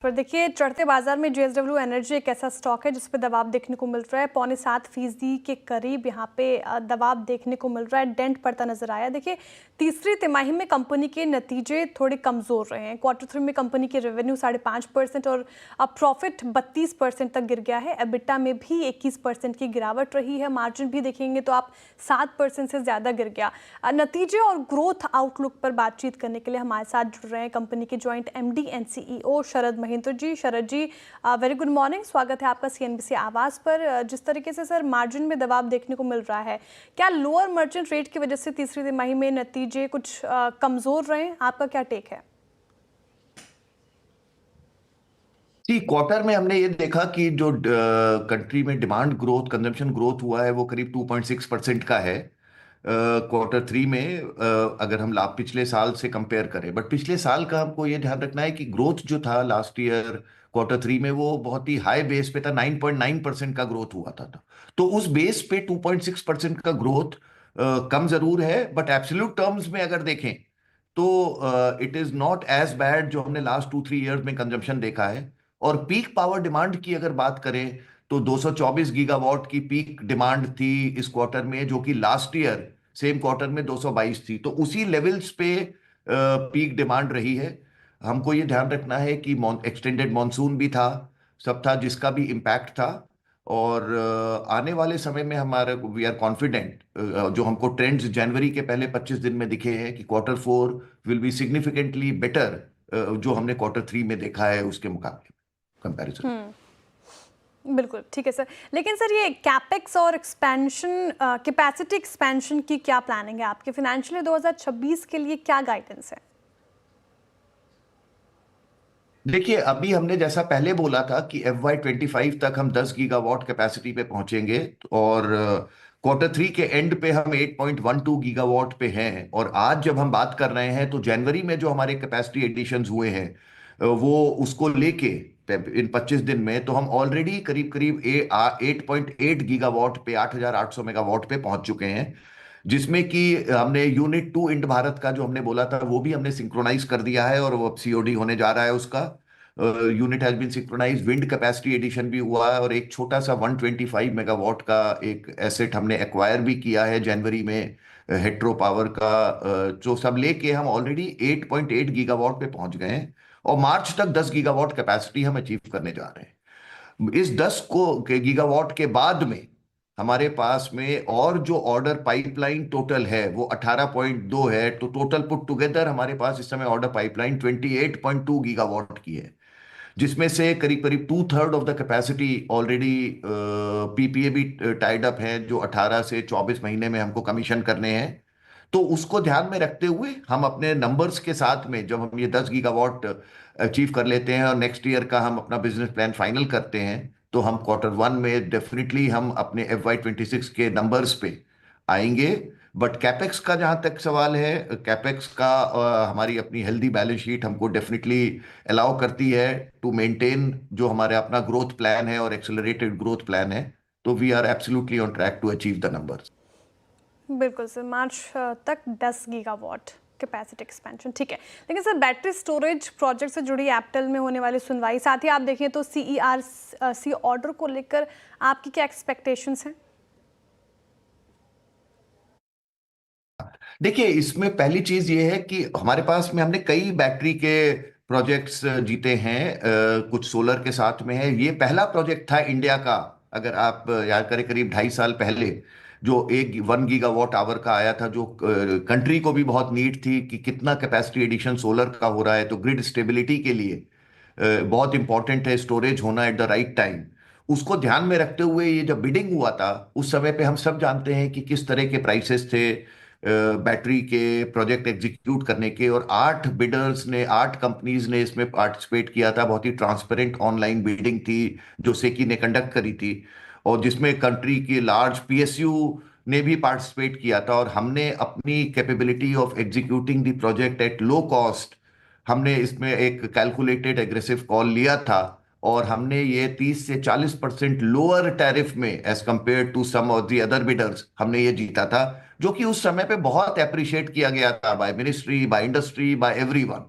पर देखिए, चढ़ते बाजार में जेएसडब्ल्यू एनर्जी एक ऐसा स्टॉक है जिस पे दबाव देखने को मिल रहा है। 6.25% के करीब यहाँ पे दबाव देखने को मिल रहा है, डेंट पड़ता नजर आया। देखिए, तीसरी तिमाही में कंपनी के नतीजे थोड़े कमजोर रहे हैं। Q3 में कंपनी के रेवेन्यू 5.5% और अब प्रॉफिट 32% तक गिर गया है। एबिटा में भी 21% की गिरावट रही है। मार्जिन भी देखेंगे तो आप 7% से ज्यादा गिर गया। नतीजे और ग्रोथ आउटलुक पर बातचीत करने के लिए हमारे साथ जुड़ रहे हैं कंपनी के joint MD and CEO Sharad Mahendra ji. Sharad ji, very good morning, स्वागत है आपका CNBC आवाज पर। जिस तरीके से सर मार्जिन में दबाव देखने को मिल रहा है, क्या लोअर मर्चेंट रेट की वजह से तीसरी तिमाही में नतीजे कुछ कमजोर रहे? आपका क्या टेक है? जी, क्वार्टर में हमने ये देखा कि जो कंट्री में डिमांड ग्रोथ, कंजम्पशन ग्रोथ हुआ है वो करीब 2.6% का है। Q3 में अगर हम पिछले साल से कंपेयर करें, बट पिछले साल का हमको ये ध्यान रखना है कि ग्रोथ जो था लास्ट ईयर Q3 में वो बहुत ही हाई बेस पे था। 9.9% का ग्रोथ हुआ था। तो उस बेस पे 2.6% का ग्रोथ कम जरूर है, बट एब्सोल्यूट टर्म्स में अगर देखें तो it is not as bad जो हमने लास्ट 2-3 ईयर्स में कंजम्पशन देखा है। और पीक पावर डिमांड की अगर बात करें तो 224 गीगावाट की पीक डिमांड थी इस क्वार्टर में, जो कि लास्ट ईयर सेम क्वार्टर में 222 थी। तो उसी लेवल्स पे पीक डिमांड रही है। हमको ये ध्यान रखना है कि एक्सटेंडेड मॉनसून भी था, सब था, जिसका भी इम्पैक्ट था। और आने वाले समय में हमारा वी आर कॉन्फिडेंट, जो हमको ट्रेंड्स जनवरी के पहले 25 दिन में दिखे हैं कि Q4 will be significantly better जो हमने Q3 में देखा है उसके मुकाबले कंपैरिजन। बिल्कुल ठीक है सर। लेकिन सर, ये कैपेक्स और एक्सपेंशन, कैपेसिटी एक्सपेंशन की क्या प्लानिंग है आपके? फाइनेंशियल 2026 के लिए क्या गाइडेंस है? देखिए, अभी हमने जैसा पहले बोला था कि FY25 तक हम 10 गीगावाट कैपेसिटी पे पहुंचेंगे। और Q3 के एंड पे हम 8.12 गीगावाट पे हैं। और आज जब हम बात कर रहे हैं तो जनवरी में जो हमारे कैपेसिटी एडिशंस हुए हैं वो उसको लेके इन 25 दिन में तो हम ऑलरेडी करीब करीब 8.8 गीगावाट पे, 8,800 मेगावाट पे पहुंच चुके हैं। जिसमें कि हमने यूनिट 2 इंड भारत का जो हमने बोला था वो भी हमने सिंक्रोनाइज कर दिया है और वो अब COD होने जा रहा है उसका। Unit has been synchronize, wind capacity addition भी हुआ है और एक छोटा सा 125 मेगावाट का एक एसेट हमने एक्वायर भी किया है जनवरी में, हेट्रो पावर का। जो सब लेके हम ऑलरेडी 8.8 गीगावाट पे पहुंच गए हैं और मार्च तक 10 गीगावाट कैपेसिटी हम अचीव करने जा रहे हैं। इस 10 के गीगावाट के बाद में हमारे पास में और जो ऑर्डर पाइपलाइन टोटल है वो 18.2 है। तो टोटल पुट टुगेदर हमारे पास इस समय ऑर्डर पाइपलाइन 28.2 गीगावाट की है, जिसमें से करीब करीब 2/3 of the capacity already PPA भी टाइड अप है, जो 18 से 24 महीने में हमको कमीशन करने हैं। तो उसको ध्यान में रखते हुए हम अपने नंबर्स के साथ में जब हम ये 10 गीगावाट अचीव कर लेते हैं और नेक्स्ट ईयर का हम अपना बिजनेस प्लान फाइनल करते हैं, तो हम Q1 में डेफिनेटली हम अपने FY26 के नंबर्स पे आएंगे। बट कैपेक्स का जहां तक सवाल है, कैपेक्स का हमारी अपनी हेल्दी बैलेंस शीट हमको डेफिनेटली अलाउ करती है टू मेंटेन जो हमारे अपना ग्रोथ प्लान है और एक्सेलरेटेड ग्रोथ प्लान है। तो we are absolutely on track to achieve the numbers. बिल्कुल सर, मार्च तक 10 गीगावाट कैपेसिटी एक्सपेंशन, ठीक है। लेकिन सर, बैटरी स्टोरेज प्रोजेक्ट से जुड़ी एप्टल में होने वाली सुनवाई, साथ ही आप देखें तो CERC ऑर्डर को लेकर आपकी क्या एक्सपेक्टेशंस हैं? देखिए, इसमें पहली चीज ये है कि हमारे पास में हमने कई बैटरी के प्रोजेक्ट्स जीते हैं। कुछ सोलर के साथ में है। ये पहला प्रोजेक्ट था इंडिया का, अगर आप याद करें, करीब 2.5 साल पहले जो 1 गीगावाट आवर का आया था, जो कंट्री को भी बहुत नीड थी कि कितना कैपेसिटी एडिशन सोलर का हो रहा है। तो ग्रिड स्टेबिलिटी के लिए बहुत इंपॉर्टेंट है स्टोरेज होना एट द राइट टाइम। उसको ध्यान में रखते हुए ये जब बिडिंग हुआ था उस समय पे हम सब जानते हैं कि किस तरह के प्राइसेस थे बैटरी के प्रोजेक्ट एग्जीक्यूट करने के। और 8 बिडर्स ने, 8 कंपनीज ने इसमें पार्टिसिपेट किया था। बहुत ही ट्रांसपेरेंट ऑनलाइन बिडिंग थी जो सेकी ने कंडक्ट करी थी, और जिसमें कंट्री की लार्ज PSU ने भी पार्टिसिपेट किया था। और हमने अपनी capability of executing the project at low cost, हमने इसमें एक कैलकुलेटेड एग्रेसिव कॉल लिया था। और हमने ये 30 से 40% लोअर टैरिफ में as compare to some of the other bidders हमने ये जीता था, जो कि उस समय पे बहुत अप्रिशिएट किया गया था by ministry, by industry, by everyone.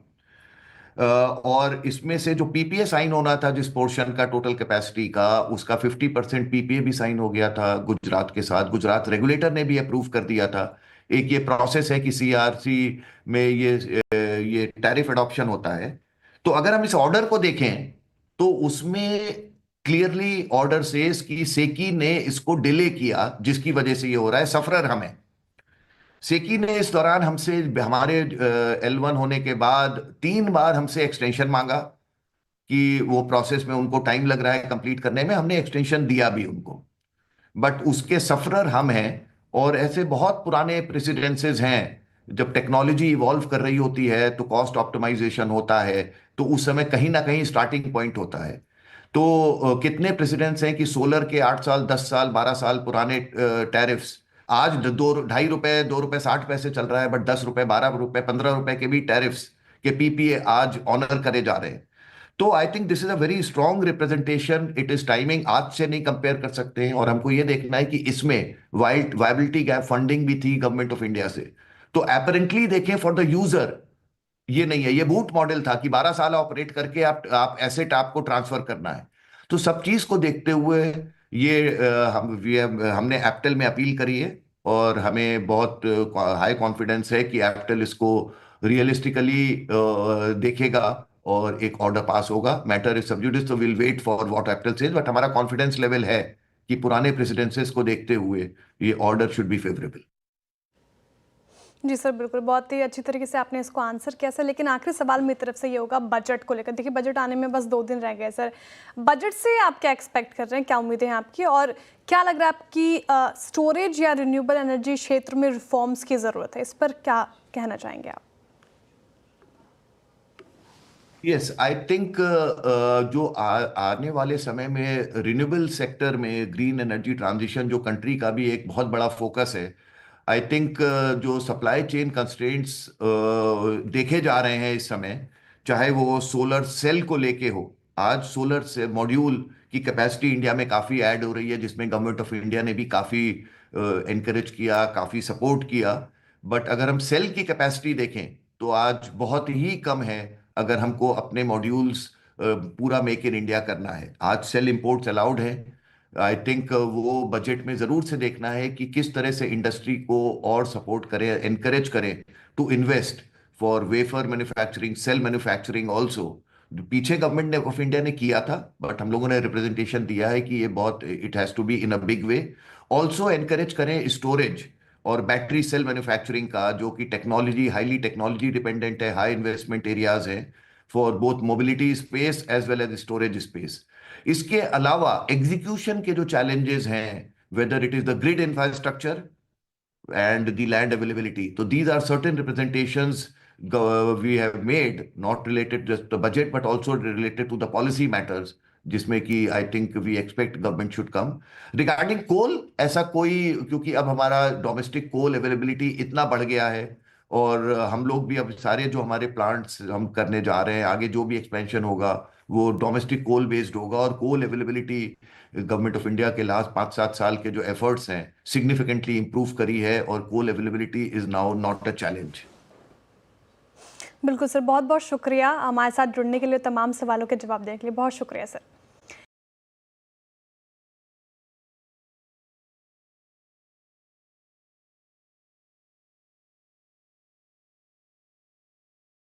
और इसमें से जो पीपीए साइन होना था जिस पोर्शन का टोटल कैपेसिटी का, उसका 50% पीपीए भी साइन हो गया था गुजरात के साथ। गुजरात रेगुलेटर ने भी अप्रूव कर दिया था। एक ये प्रोसेस है कि सीआरसी में ये टैरिफ एडॉप्शन होता है। तो अगर हम इस ऑर्डर को देखें तो उसमें क्लियरली ऑर्डर सेज कि सेकी ने इसको डिले किया, जिसकी वजह से ये हो रहा है। सफरर हमें सेकी ने इस दौरान हमसे, हमारे L1 होने के बाद 3 बार हमसे एक्सटेंशन मांगा कि वो प्रोसेस में उनको टाइम लग रहा है कंप्लीट करने में। हमने एक्सटेंशन दिया भी उनको, बट उसके सफरर हम हैं। और ऐसे बहुत पुराने प्रेसिडेंसेस हैं, जब टेक्नोलॉजी इवॉल्व कर रही होती है तो कॉस्ट ऑप्टिमाइजेशन होता है, तो उस समय कहीं ना कहीं स्टार्टिंग पॉइंट होता है। तो कितने प्रेसिडेंट्स हैं कि सोलर के 8 साल, 10 साल, 12 साल पुराने टैरिफ्स आज 2 ढाई रुपए, ₹2.60 चल रहा है, बट 10 रुपए, 12 रुपए, 15 रुपए के भी टैरिफ्स के पीपीए आज ऑनर करे जा रहे हैं। तो I think this is a very strong representation. It is timing, आज से नहीं कंपेयर कर सकते हैं। और हमको ये देखना है कि इसमें वायबिलिटी गैप फंडिंग भी थी गवर्नमेंट ऑफ इंडिया से। तो अपेरेंटली देखें, फॉर द यूजर ये नहीं है, ये बूट मॉडल था कि 12 साल ऑपरेट करके आप एसेट आपको ट्रांसफर करना है। तो सब चीज को देखते हुए ये हमने एप्टेल में अपील करी है, और हमें बहुत हाई कॉन्फिडेंस है कि एप्टेल इसको रियलिस्टिकली देखेगा और एक ऑर्डर पास होगा। मैटर इज सब जुडिस, तो will wait for what APTEL says, but हमारा कॉन्फिडेंस लेवल है कि पुराने प्रेसिडेंसेस को देखते हुए ये ऑर्डर शुड बी फेवरेबल। जी सर, बिल्कुल, बहुत ही अच्छी तरीके से आपने इसको आंसर किया सर। लेकिन आखिरी सवाल मेरी तरफ से ये होगा बजट को लेकर। देखिए, बजट आने में बस 2 दिन रह गए सर। बजट से आप क्या एक्सपेक्ट कर रहे हैं, क्या उम्मीदें हैं आपकी, और क्या लग रहा है आपकी स्टोरेज या रिन्यूएबल एनर्जी क्षेत्र में रिफॉर्म्स की ज़रूरत है? इस पर क्या कहना चाहेंगे आप? यस, आई थिंक जो आने वाले समय में रिन्यूएबल सेक्टर में ग्रीन एनर्जी ट्रांजिशन जो कंट्री का भी एक बहुत बड़ा फोकस है। आई थिंक जो सप्लाई चेन कंस्ट्रेंट्स देखे जा रहे हैं इस समय, चाहे वो सोलर सेल को लेके हो। आज सोलर से मॉड्यूल की कैपेसिटी इंडिया में काफ़ी ऐड हो रही है, जिसमें गवर्नमेंट ऑफ इंडिया ने भी काफ़ी एनकरेज किया, काफ़ी सपोर्ट किया। बट अगर हम सेल की कैपेसिटी देखें तो आज बहुत ही कम है। अगर हमको अपने मॉड्यूल्स पूरा मेक इन इंडिया करना है, आज सेल इंपोर्ट्स अलाउड है। आई थिंक वो बजट में जरूर से देखना है कि किस तरह से इंडस्ट्री को और सपोर्ट करें, एनकरेज करें to invest for wafer manufacturing, cell manufacturing also. पीछे गवर्नमेंट ऑफ इंडिया ने किया था, बट हम लोगों ने रिप्रेजेंटेशन दिया है कि ये बहुत, it has to be in a big way. Also encourage करें स्टोरेज और बैटरी सेल मैन्युफैक्चरिंग का, जो कि टेक्नोलॉजी, हाईली टेक्नोलॉजी डिपेंडेंट है, हाई इन्वेस्टमेंट एरियाज हैं for both mobility space as well as storage space. इसके अलावा एग्जीक्यूशन के जो चैलेंजेस हैं, whether it is the grid infrastructure and the land availability. So these are certain representations we have made, not related just to the budget, but also related to the policy matters, जिसमें कि I think we expect government should come regarding coal. ऐसा कोई, क्योंकि अब हमारा domestic कोल availability इतना बढ़ गया है, और हम लोग भी अब सारे जो हमारे प्लांट्स हम करने जा रहे हैं, आगे जो भी एक्सपेंशन होगा वो डोमेस्टिक कोल बेस्ड होगा। और call availability government of India के लास्ट 5-7 साल के जो एफर्ट्स हैं सिग्निफिकेंटली इंप्रूव करी है, और call availability is now not a challenge. बिल्कुल सर, बहुत बहुत शुक्रिया हमारे साथ जुड़ने के लिए, तमाम सवालों के जवाब देने के लिए बहुत शुक्रिया सर।